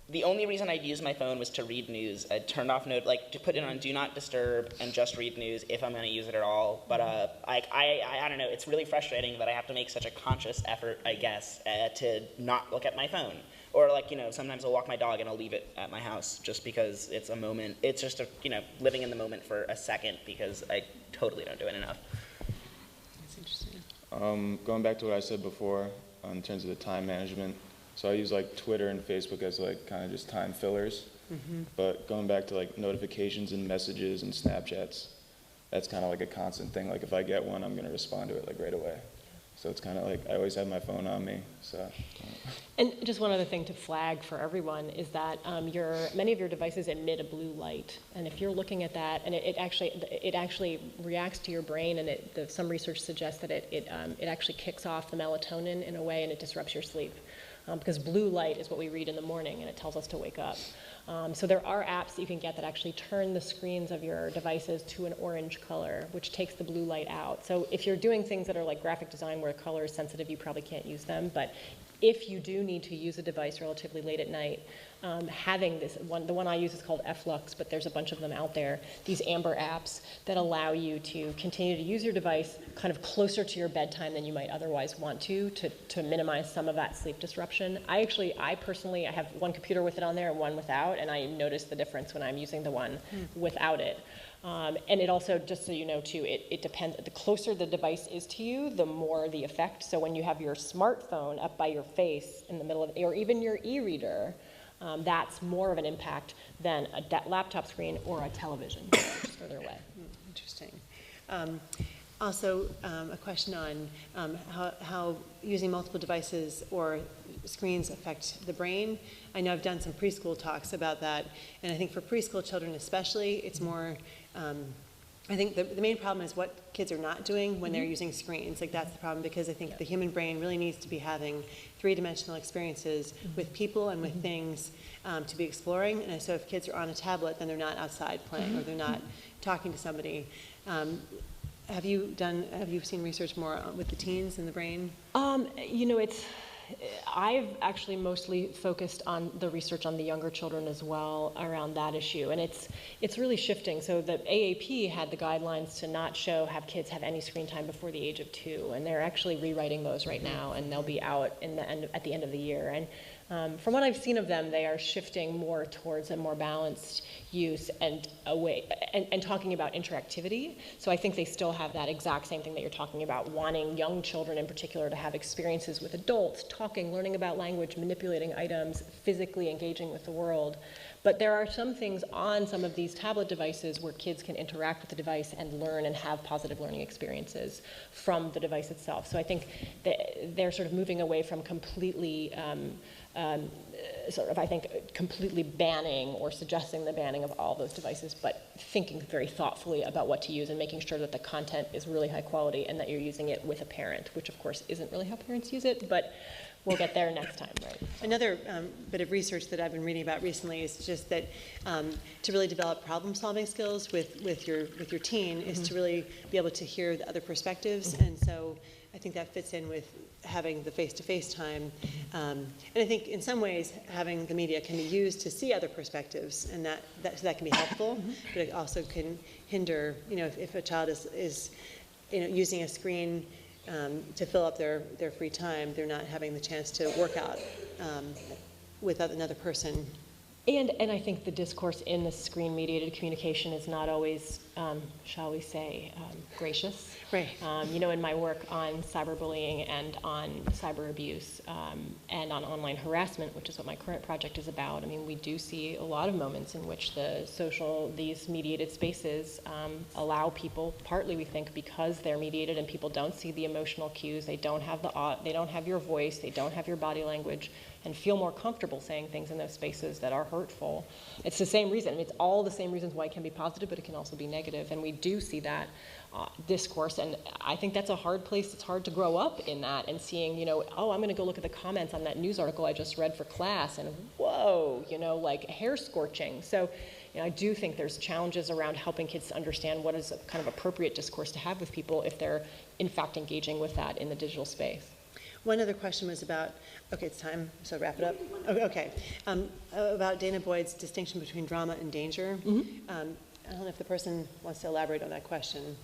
the only reason I'd use my phone was to read news. I'd turn off to put it on Do Not Disturb and just read news if I'm going to use it at all. But I don't know. It's really frustrating that I have to make such a conscious effort, I guess, to not look at my phone. Or sometimes I'll walk my dog and I'll leave it at my house just because it's a moment. It's just living in the moment for a second because I totally don't do it enough. That's interesting. Going back to what I said before in terms of the time management. So I use Twitter and Facebook as kind of just time fillers. But going back to notifications and messages and Snapchats, that's kind of a constant thing. If I get one, I'm going to respond to it right away. So it's kind of I always have my phone on me. So. And just one other thing to flag for everyone is that many of your devices emit a blue light, and if you're looking at that, and it actually reacts to your brain, and some research suggests that it actually kicks off the melatonin in a way, and it disrupts your sleep. Because blue light is what we read in the morning, and it tells us to wake up. So there are apps that you can get that actually turn the screens of your devices to an orange color, which takes the blue light out. So if you're doing things that are like graphic design where color is sensitive, you probably can't use them. But if you do need to use a device relatively late at night, having this one, the one I use is called Flux, but there's a bunch of them out there, these Amber apps that allow you to continue to use your device kind of closer to your bedtime than you might otherwise want to minimize some of that sleep disruption. I personally have one computer with it on there and one without, and I notice the difference when I'm using the one without it. And it also, just so you know too, it depends, the closer the device is to you, the more the effect. So when you have your smartphone up by your face in the middle of, or even your e-reader, that's more of an impact than a laptop screen or a television, just further away. Interesting. Also, a question on how using multiple devices or screens affect the brain. I know I've done some preschool talks about that, and I think for preschool children especially, it's more, I think the main problem is what kids are not doing when they're using screens. That's the problem, because I think the human brain really needs to be having three-dimensional experiences with people and with things to be exploring. And so if kids are on a tablet, then they're not outside playing or they're not talking to somebody. Have you seen research more with the teens and the brain? I've actually mostly focused on the research on the younger children as well around that issue, and it's really shifting. So the AAP had the guidelines to not have kids have any screen time before the age of 2, and they're actually rewriting those right now, and they'll be out at the end of the year. And from what I've seen of them, they are shifting more towards a more balanced use and talking about interactivity. So I think they still have that exact same thing that you're talking about, wanting young children in particular to have experiences with adults, talking, learning about language, manipulating items, physically engaging with the world. But there are some things on some of these tablet devices where kids can interact with the device and learn and have positive learning experiences from the device itself. So I think they're sort of moving away from completely completely banning or suggesting the banning of all those devices, but thinking very thoughtfully about what to use and making sure that the content is really high quality and that you're using it with a parent, which of course isn't really how parents use it, but we'll get there next time, right? Another bit of research that I've been reading about recently is just that to really develop problem-solving skills with your teen is to really be able to hear the other perspectives, and so I think that fits in with having the face-to-face time. And I think in some ways having the media can be used to see other perspectives, and that can be helpful, but it also can hinder, if a child is using a screen to fill up their free time, they're not having the chance to work out with another person. And I think the discourse in the screen-mediated communication is not always, shall we say, gracious. Right. In my work on cyberbullying and on cyber abuse and on online harassment, which is what my current project is about, we do see a lot of moments in which these mediated spaces allow people, partly we think because they're mediated and people don't see the emotional cues, they don't have your voice, they don't have your body language, and feel more comfortable saying things in those spaces that are hurtful. It's the same reason. It's all the same reasons why it can be positive, but it can also be negative. And we do see that discourse. And I think that's a hard place. It's hard to grow up in that and seeing, oh, I'm going to go look at the comments on that news article I just read for class. And whoa, like hair scorching. So I do think there's challenges around helping kids to understand what is a kind of appropriate discourse to have with people if they're, in fact, engaging with that in the digital space. One other question was about, okay, it's time, so wrap it up. Okay. About Dana Boyd's distinction between drama and danger. I don't know if the person wants to elaborate on that question.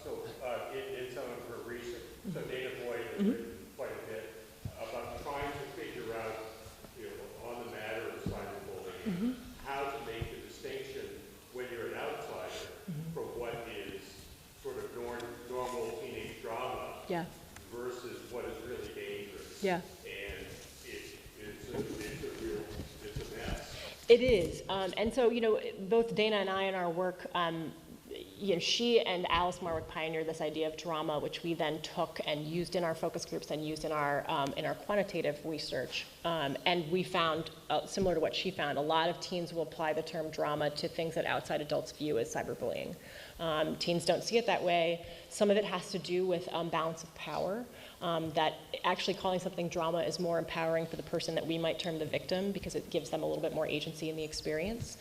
In some of her research, so Dana Boyd has written quite a bit about trying to figure out, on the matter of cyberbullying, how to make the distinction when you're an outsider from what is sort of normal teenage drama versus what is really dangerous. Yeah. And it's a mess. It is. And so, both Dana and I in our work, she and Alice Marwick pioneered this idea of drama, which we then took and used in our focus groups and used in our quantitative research. And we found, similar to what she found, a lot of teens will apply the term drama to things that outside adults view as cyberbullying. Teens don't see it that way. Some of it has to do with balance of power, that actually calling something drama is more empowering for the person that we might term the victim because it gives them a little bit more agency in the experience.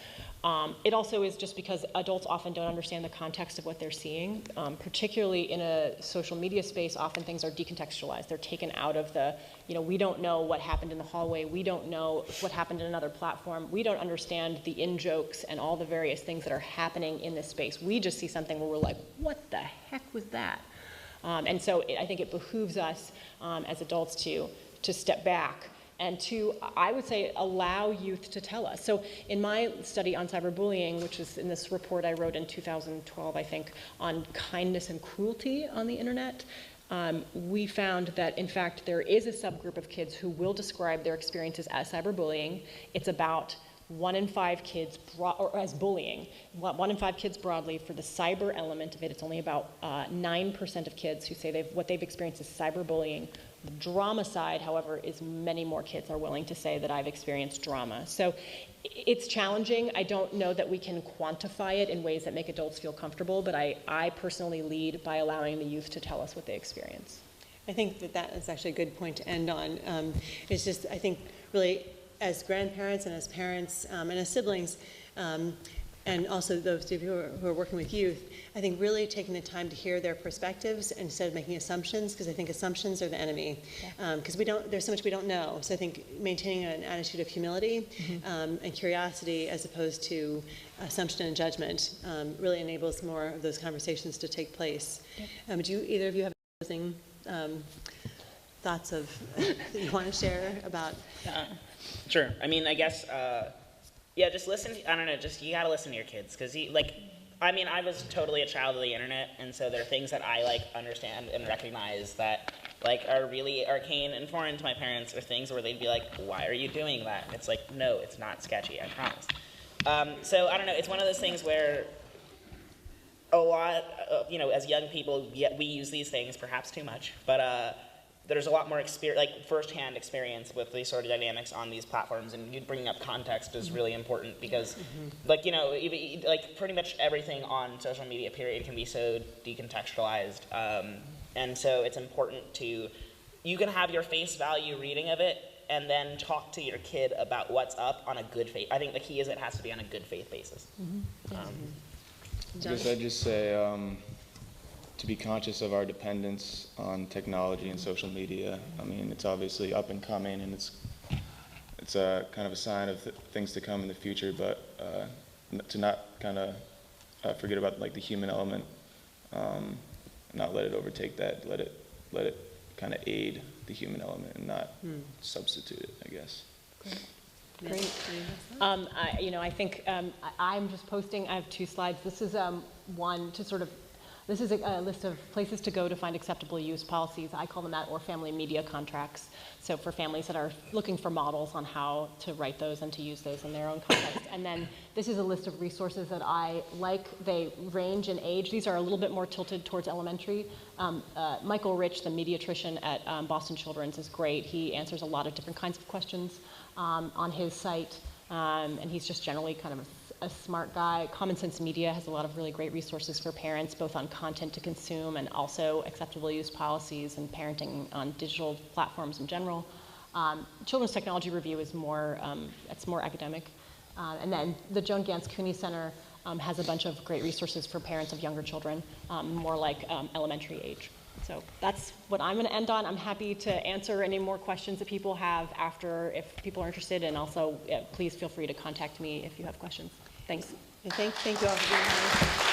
It also is just because adults often don't understand the context of what they're seeing, particularly in a social media space. Often things are decontextualized. They're taken out of the, we don't know what happened in the hallway. We don't know what happened in another platform. We don't understand the in-jokes and all the various things that are happening in this space. We just see something where we're like, what the heck was that? And so I think it behooves us as adults to step back and to, I would say, allow youth to tell us. So in my study on cyberbullying, which is in this report I wrote in 2012, I think, on kindness and cruelty on the internet, we found that, in fact, there is a subgroup of kids who will describe their experiences as cyberbullying. It's about 1 in 5 kids, or as bullying, 1 in 5 kids broadly. For the cyber element of it, it's only about 9% of kids who say what they've experienced is cyberbullying. The drama side, however, is many more kids are willing to say that I've experienced drama. So it's challenging. I don't know that we can quantify it in ways that make adults feel comfortable, but I personally lead by allowing the youth to tell us what they experience. I think that is actually a good point to end on. It's just, I think, really, as grandparents and as parents and as siblings, and also those of you who are working with youth, I think really taking the time to hear their perspectives instead of making assumptions, because I think assumptions are the enemy. Because there's so much we don't know. So I think maintaining an attitude of humility and curiosity as opposed to assumption and judgment really enables more of those conversations to take place. Do either of you have closing thoughts that you want to share about? Sure. I mean, I guess, just listen. I don't know, you gotta listen to your kids. Because, I was totally a child of the internet, and so there are things that I, understand and recognize that, are really arcane and foreign to my parents, or things where they'd be like, why are you doing that? And it's like, no, it's not sketchy, I promise. So, I don't know, it's one of those things where a lot, as young people, we use these things perhaps too much, but, there's a lot more first-hand experience with these sort of dynamics on these platforms, and you bringing up context is really important because, pretty much everything on social media, period, can be so decontextualized, and so it's important you can have your face value reading of it, and then talk to your kid about what's up on a good faith. I think the key is it has to be on a good faith basis. I guess I'd just say, to be conscious of our dependence on technology and social media. I mean, it's obviously up and coming, and it's a kind of a sign of things to come in the future. But to not kind of forget about the human element, not let it overtake that. Let it kind of aid the human element and not substitute it, I guess. Great. I think I'm just posting. I have 2 slides. This is one to sort of. This is a list of places to go to find acceptable use policies. I call them that, or family media contracts. So for families that are looking for models on how to write those and to use those in their own context. And then this is a list of resources that I like. They range in age. These are a little bit more tilted towards elementary. Michael Rich, the mediatrician at Boston Children's, is great. He answers a lot of different kinds of questions on his site. And he's just generally kind of a smart guy. Common Sense Media has a lot of really great resources for parents, both on content to consume and also acceptable use policies and parenting on digital platforms in general. Children's Technology Review is more, it's more academic. And then the Joan Gans Cooney Center has a bunch of great resources for parents of younger children, more like elementary age. So that's what I'm going to end on. I'm happy to answer any more questions that people have after, if people are interested, and also please feel free to contact me if you have questions. Thanks. And thank you all for being here.